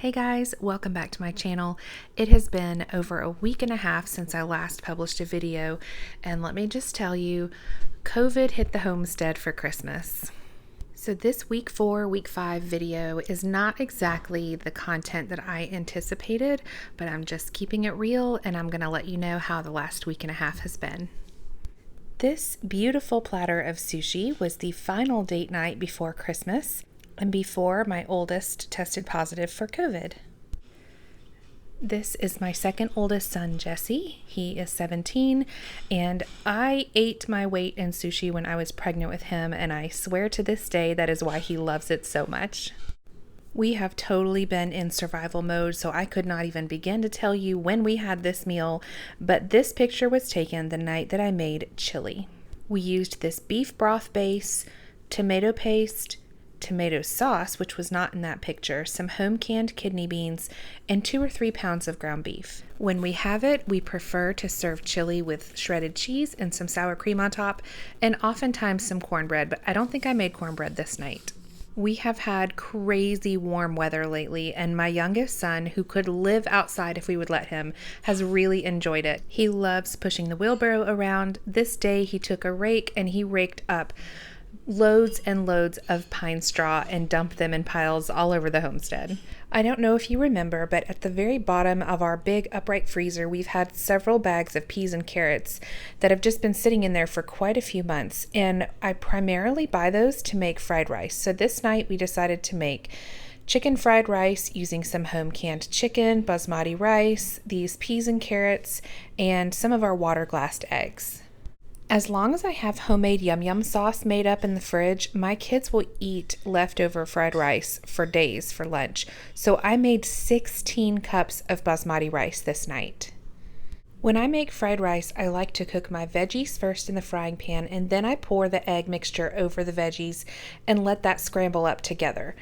Hey guys, welcome back to my channel. It has been over a week and a half since I last published a video, and let me just tell you, COVID hit the homestead for Christmas. So this week 4, week 5 video is not exactly the content that I anticipated, but I'm just keeping it real and I'm gonna let you know how the last week and a half has been. This beautiful platter of sushi was the final date night before Christmas and before my oldest tested positive for COVID. This is my second oldest son, Jesse. He is 17, and I ate my weight in sushi when I was pregnant with him, and I swear to this day that is why he loves it so much. We have totally been in survival mode, so I could not even begin to tell you when we had this meal, but this picture was taken the night that I made chili. We used this beef broth base, tomato paste, tomato sauce, which was not in that picture, some home canned kidney beans, and 2 or 3 pounds of ground beef. When we have it, we prefer to serve chili with shredded cheese and some sour cream on top, and oftentimes some cornbread, but I don't think I made cornbread this night. We have had crazy warm weather lately, and my youngest son, who could live outside if we would let him, has really enjoyed it. He loves pushing the wheelbarrow around. This day he took a rake and he raked up loads and loads of pine straw and dumped them in piles all over the homestead. I don't know if you remember, but at the very bottom of our big upright freezer, we've had several bags of peas and carrots that have just been sitting in there for quite a few months, and I primarily buy those to make fried rice. So this night we decided to make chicken fried rice using some home canned chicken, basmati rice, these peas and carrots, and some of our water glassed eggs. As long as I have homemade yum yum sauce made up in the fridge, my kids will eat leftover fried rice for days for lunch. So I made 16 cups of basmati rice this night. When I make fried rice, I like to cook my veggies first in the frying pan, and then I pour the egg mixture over the veggies and let that scramble up together.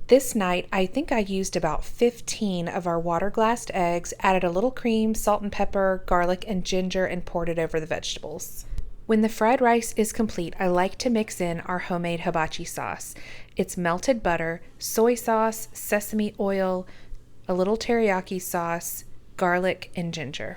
This night, I think I used about 15 of our water glassed eggs, added a little cream, salt and pepper, garlic and ginger, and poured it over the vegetables. When the fried rice is complete, I like to mix in our homemade hibachi sauce. It's melted butter, soy sauce, sesame oil, a little teriyaki sauce, garlic, and ginger.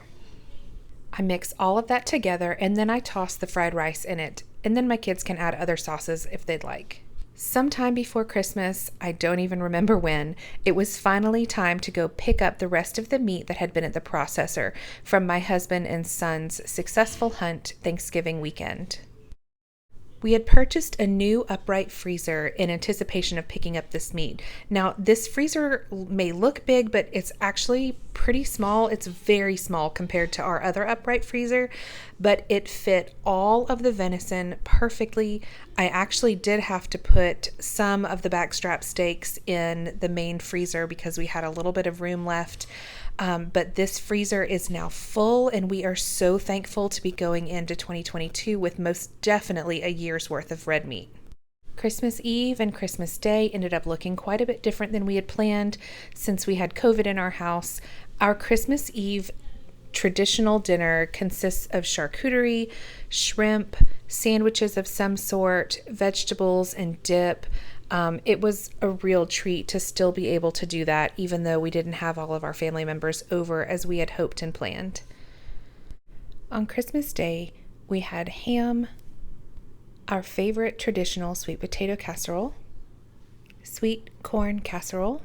I mix all of that together and then I toss the fried rice in it, and then my kids can add other sauces if they'd like. Sometime before Christmas, I don't even remember when, it was finally time to go pick up the rest of the meat that had been at the processor from my husband and son's successful hunt Thanksgiving weekend. We had purchased a new upright freezer in anticipation of picking up this meat. Now, this freezer may look big, but it's actually pretty small. It's very small compared to our other upright freezer, but it fit all of the venison perfectly. I actually did have to put some of the backstrap steaks in the main freezer because we had a little bit of room left. But this freezer is now full, and we are so thankful to be going into 2022 with most definitely a year's worth of red meat. Christmas Eve and Christmas Day ended up looking quite a bit different than we had planned since we had COVID in our house. Our Christmas Eve traditional dinner consists of charcuterie, shrimp, sandwiches of some sort, vegetables, and dip. It was a real treat to still be able to do that, even though we didn't have all of our family members over as we had hoped and planned. On Christmas Day, we had ham, our favorite traditional sweet potato casserole, sweet corn casserole,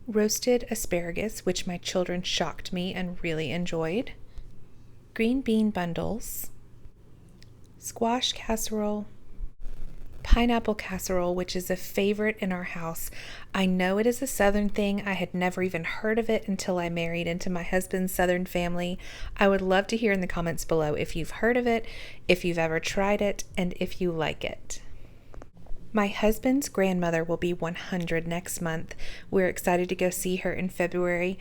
roasted asparagus, which my children shocked me and really enjoyed, green bean bundles, squash casserole, pineapple casserole, which is a favorite in our house. I know it is a Southern thing. I had never even heard of it until I married into my husband's Southern family. I would love to hear in the comments below if you've heard of it, if you've ever tried it, and if you like it. My husband's grandmother will be 100 next month. We're excited to go see her in February.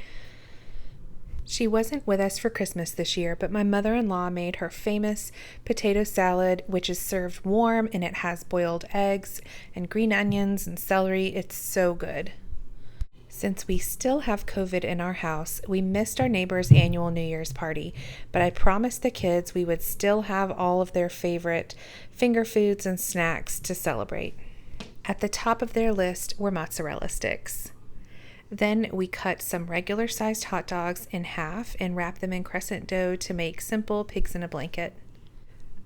She wasn't with us for Christmas this year, but my mother-in-law made her famous potato salad, which is served warm, and it has boiled eggs and green onions and celery. It's so good. Since we still have COVID in our house, we missed our neighbor's annual New Year's party, but I promised the kids we would still have all of their favorite finger foods and snacks to celebrate. At the top of their list were mozzarella sticks. Then we cut some regular sized hot dogs in half and wrap them in crescent dough to make simple pigs in a blanket.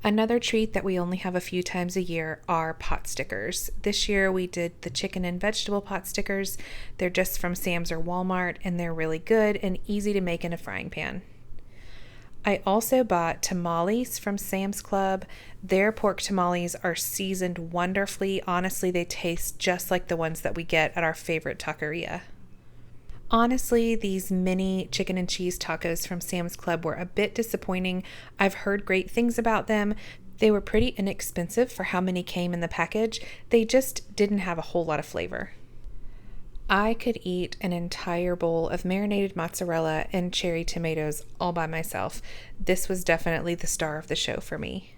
Another treat that we only have a few times a year are pot stickers. This year we did the chicken and vegetable pot stickers. They're just from Sam's or Walmart, and they're really good and easy to make in a frying pan. I also bought tamales from Sam's Club. Their pork tamales are seasoned wonderfully. Honestly, they taste just like the ones that we get at our favorite taqueria. Honestly, these mini chicken and cheese tacos from Sam's Club were a bit disappointing. I've heard great things about them. They were pretty inexpensive for how many came in the package. They just didn't have a whole lot of flavor. I could eat an entire bowl of marinated mozzarella and cherry tomatoes all by myself. This was definitely the star of the show for me.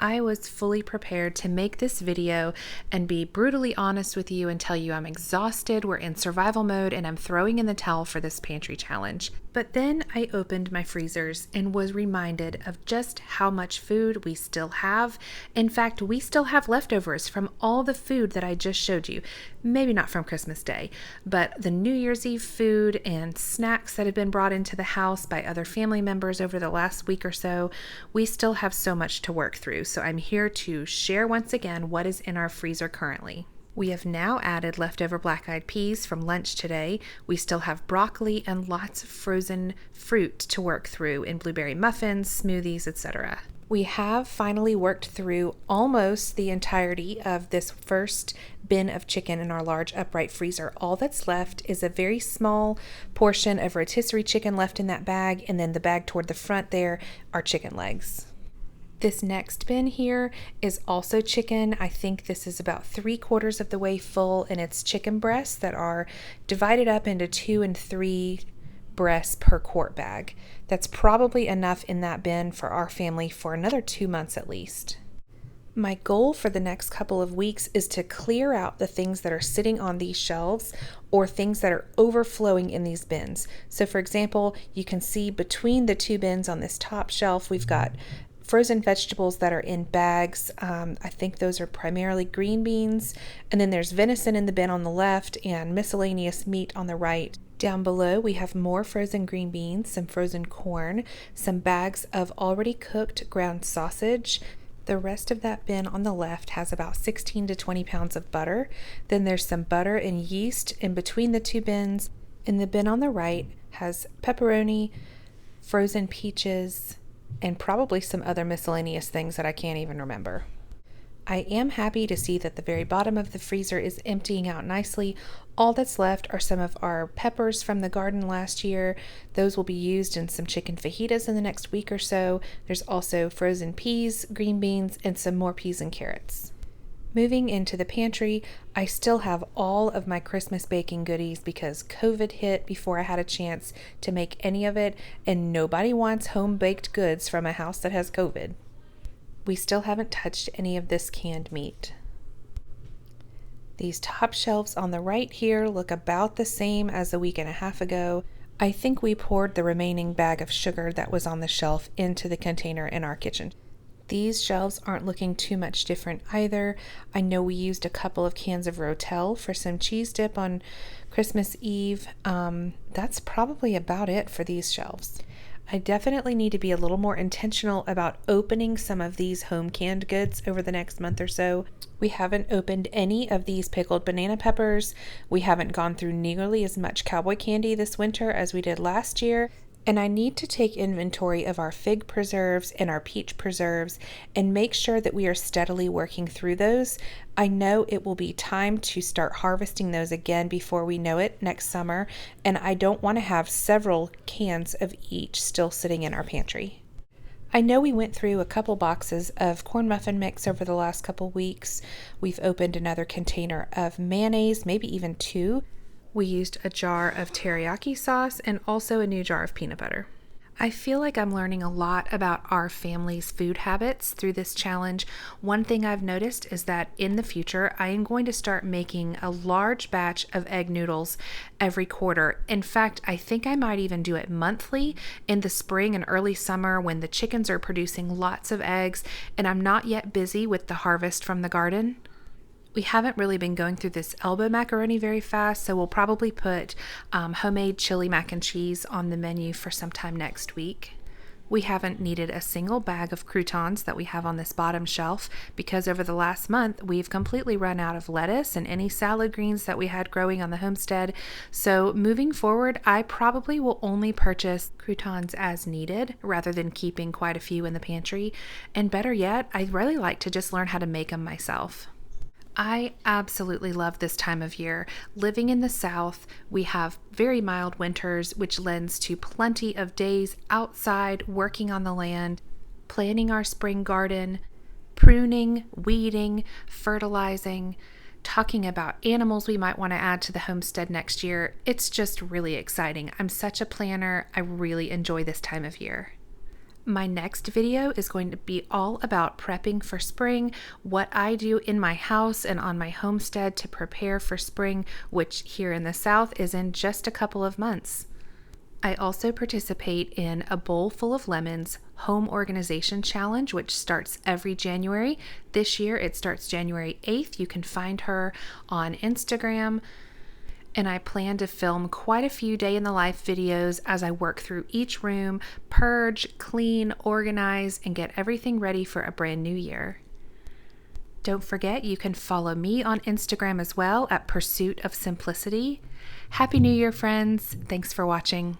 I was fully prepared to make this video and be brutally honest with you and tell you I'm exhausted, we're in survival mode, and I'm throwing in the towel for this pantry challenge. But then I opened my freezers and was reminded of just how much food we still have. In fact, we still have leftovers from all the food that I just showed you. Maybe not from Christmas Day, but the New Year's Eve food and snacks that have been brought into the house by other family members over the last week or so. We still have so much to work through. So I'm here to share once again what is in our freezer currently. We have now added leftover black-eyed peas from lunch today. We still have broccoli and lots of frozen fruit to work through in blueberry muffins, smoothies, etc. We have finally worked through almost the entirety of this first bin of chicken in our large upright freezer. All that's left is a very small portion of rotisserie chicken left in that bag, and then the bag toward the front there are chicken legs. This next bin here is also chicken. I think this is about 3/4 of the way full, and it's chicken breasts that are divided up into 2 and 3 breasts per quart bag. That's probably enough in that bin for our family for another 2 months at least. My goal for the next couple of weeks is to clear out the things that are sitting on these shelves or things that are overflowing in these bins. So for example, you can see between the 2 bins on this top shelf, we've got frozen vegetables that are in bags. I think those are primarily green beans. And then there's venison in the bin on the left and miscellaneous meat on the right. Down below, we have more frozen green beans, some frozen corn, some bags of already cooked ground sausage. The rest of that bin on the left has about 16 to 20 pounds of butter. Then there's some butter and yeast in between the 2 bins. And the bin on the right has pepperoni, frozen peaches, and probably some other miscellaneous things that I can't even remember. I am happy to see that the very bottom of the freezer is emptying out nicely. All that's left are some of our peppers from the garden last year. Those will be used in some chicken fajitas in the next week or so. There's also frozen peas, green beans, and some more peas and carrots. Moving into the pantry, I still have all of my Christmas baking goodies because COVID hit before I had a chance to make any of it, and nobody wants home-baked goods from a house that has COVID. We still haven't touched any of this canned meat. These top shelves on the right here look about the same as a week and a half ago. I think we poured the remaining bag of sugar that was on the shelf into the container in our kitchen. These shelves aren't looking too much different either. I know we used a couple of cans of Rotel for some cheese dip on Christmas Eve. That's probably about it for these shelves. I definitely need to be a little more intentional about opening some of these home canned goods over the next month or so. We haven't opened any of these pickled banana peppers. We haven't gone through nearly as much cowboy candy this winter as we did last year. And I need to take inventory of our fig preserves and our peach preserves and make sure that we are steadily working through those. I know it will be time to start harvesting those again before we know it next summer, and I don't want to have several cans of each still sitting in our pantry. I know we went through a couple boxes of corn muffin mix over the last couple weeks. We've opened another container of mayonnaise, maybe even 2. We used a jar of teriyaki sauce and also a new jar of peanut butter. I feel like I'm learning a lot about our family's food habits through this challenge. One thing I've noticed is that in the future, I am going to start making a large batch of egg noodles every quarter. In fact, I think I might even do it monthly in the spring and early summer when the chickens are producing lots of eggs and I'm not yet busy with the harvest from the garden. We haven't really been going through this elbow macaroni very fast, so we'll probably put homemade chili mac and cheese on the menu for sometime next week. We haven't needed a single bag of croutons that we have on this bottom shelf because over the last month we've completely run out of lettuce and any salad greens that we had growing on the homestead. So moving forward, I probably will only purchase croutons as needed rather than keeping quite a few in the pantry. And better yet, I'd really like to just learn how to make them myself. I absolutely love this time of year. Living in the South, we have very mild winters, which lends to plenty of days outside working on the land, planting our spring garden, pruning, weeding, fertilizing, talking about animals we might want to add to the homestead next year. It's just really exciting. I'm such a planner. I really enjoy this time of year. My next video is going to be all about prepping for spring, what I do in my house and on my homestead to prepare for spring, which here in the South is in just a couple of months. I also participate in a Bowl Full of Lemons home organization challenge, which starts every January. This year it starts January 8th. You can find her on Instagram. And I plan to film quite a few day in the life videos as I work through each room, purge, clean, organize, and get everything ready for a brand new year. Don't forget, you can follow me on Instagram as well at Pursuit of Simplicity. Happy New Year, friends. Thanks for watching.